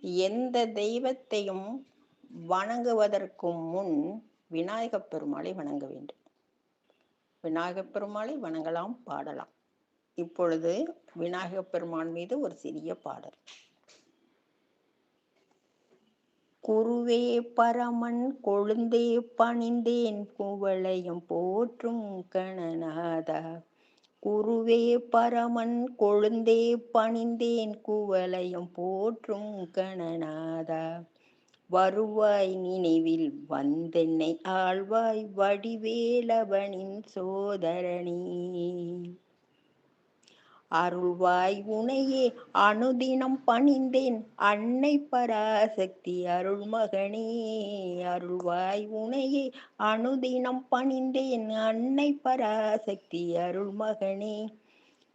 எந்த தெய்வத்தையும் வணங்குவதற்கு முன் விநாயகப் பெருமாளை வணங்க வேண்டும். விநாயகப் பெருமாளை வணங்கலாம், பாடலாம். இப்பொழுது விநாயகப் பெருமான் மீது ஒரு சிறிய பாடல். குருவே பரமன் கொழுந்தே பணிந்தேன் குவளையம் போற்றும் கணநாதா. குருவே பரமன் கொழுந்தே பணிந்தேன் குவளையம் போற்றும் கணநாதா. வருவாய் நினைவில் வந்தென்னை ஆழ்வாய் வடிவேலவனின் சோதரனே. அருள்வாய் உனையே அனுதினம் பணிந்தேன் அன்னை பராசக்தி அருள்மகனே. அருள்வாய் உனையே அனுதினம் பணிந்தேன் அன்னை பராசக்தி அருள்மகனே.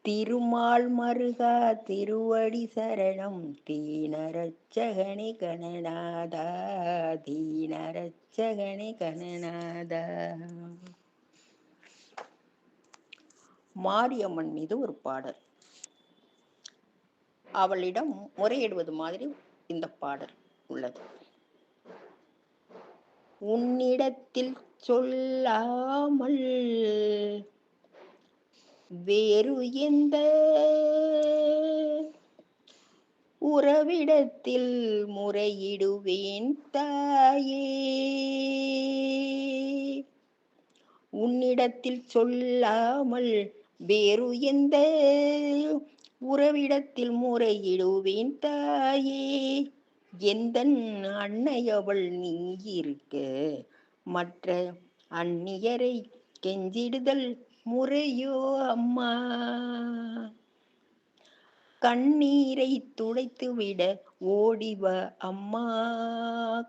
திருமால் மருகா திருவடி சரணம் தீனரட்சகனே கணநாதா. தீனரட்சகனே கணநாதா. மாரியம்மன் மீது ஒரு பாடல். அவளிடம் முறையிடுவது மாதிரி இந்த பாடல் உள்ளது. உன்னிடத்தில் சொல்லாமல் வேறு எந்த உறவிடத்தில் முறையிடுவேன் தாயே. உன்னிடத்தில் சொல்லாமல் வேறு எந்த உறவிடத்தில் முறையிடுவேன் தாயே. எந்தன் அன்னையவள் நீ இருக்க மற்ற அந்நியரை கெஞ்சிடுதல் முறையோ அம்மா. கண்ணீரை துடைத்துவிட ஓடிவ அம்மா.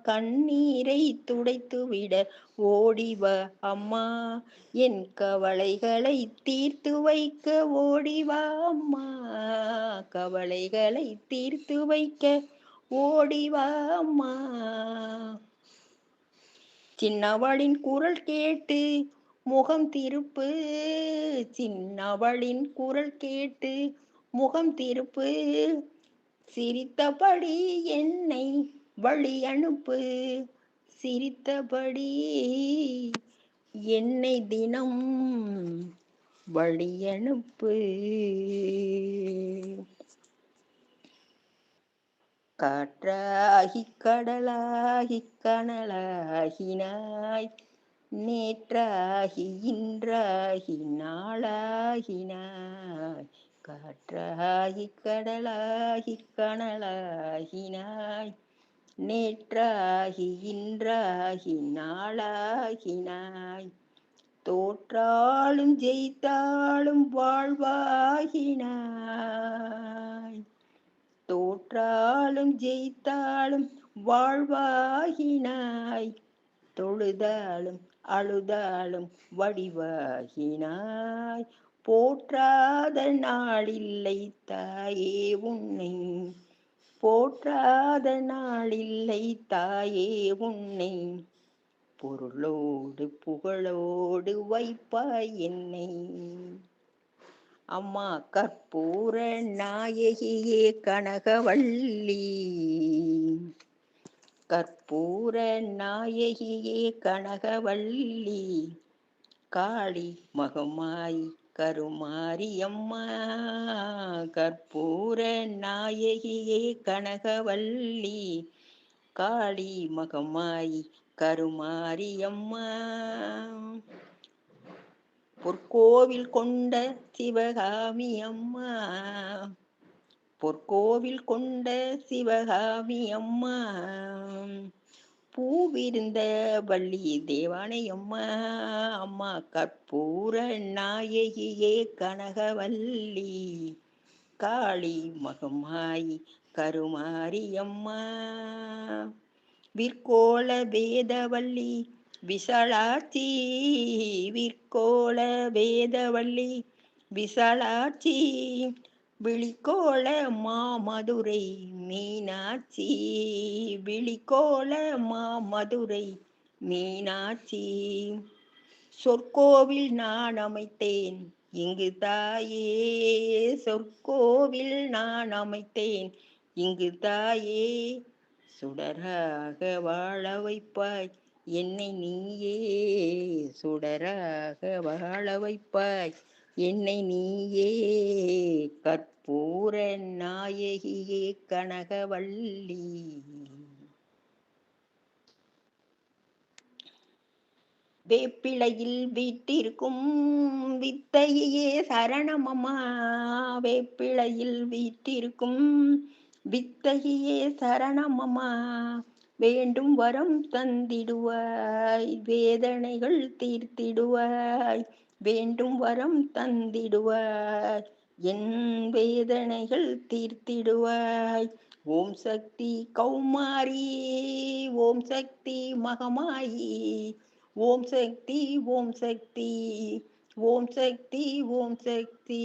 கண்ணீரை துடைத்துவிட ஓடிவ அம்மா. என் கவலைகளை தீர்த்து வைக்க ஓடிவா அம்மா. கவலைகளை தீர்த்து வைக்க ஓடிவா அம்மா. சின்னவளின் குரல் கேட்டு முகம் திருப்பு. சின்னவளின் குரல் கேட்டு முகம் திருப்பு. சிரித்தபடி என்னை வழி அனுப்பு. சிரித்தபடி என்னை தினம் வழி அனுப்பு. காற்றாகி கடலாகி கனலாகினாய். நேற்றாகி இன்றாகி நாளாகினாய். காற்றாகி கடலாகி கனலாகினாய். நேற்றாகி இன்றாகி நாளாகினாய். தோற்றாலும் ஜெயித்தாலும் வாழ்வாகினாய். தோற்றாலும் ஜெயித்தாலும் வாழ்வாகினாய். தொழுதாலும் அழுதாலும் வடிவாகினாய். போற்றாத நாளில்லை தாயே உன்னை. போற்றாத நாளில்லை தாயே உன்னை. பொருளோடு புகழோடு வைப்பாய் என்னை. அம்மா கற்பூர நாயகியே கனகவள்ளி. கற்பூர நாயகியே கனகவள்ளி. காளி மகமாய் கருமாரியம்மா. கற்பூர நாயகியே கனகவள்ளி. காளி மகமாய் கருமாரியம்மா. பொற்கோவில் கொண்ட சிவகாமி அம்மா. பொற்கோவில் கொண்ட சிவகாமி அம்மா. பூவிருந்த வள்ளி தேவானை அம்மா. அம்மா கற்பூர நாயகியே கனகவல்லி. காளி மகமாய் கருமாரியம்மா. விற்கோள வேதவள்ளி விசாலாட்சி. விற்கோள வேதவள்ளி விசாலாட்சி. விழிக்கோள மாமதுரை மீனாட்சி. விழிக்கோள மாமதுரை மீனாட்சி. சொற்கோவில் நான் அமைத்தேன் இங்கு தாயே. சொற்கோவில் நான் அமைத்தேன் இங்கு தாயே சுடராக வாழ வைப்பாய், என்னை நீயே சுடராக வாழ வைப்பாய், என்னை நீயே கற்பூர நாயகியே கனகவல்லி. வேப்பிலையில் வீட்டிற்கும் வித்தையே சரணமம்மா, வேப்பிலையில் வீட்டிற்கும் வித்தையே சரணமம்மா, வேண்டும் வரம் தந்திடுவாய், வேதனைகள் தீர்த்திடுவாய், வேண்டும் வரம் தந்திடுவாய், என் வேதனைகள் தீர்த்திடுவாய். ஓம் சக்தி கௌமாரி, ஓம் சக்தி மகமாயி, ஓம் சக்தி, ஓம் சக்தி, ஓம் சக்தி, ஓம் சக்தி.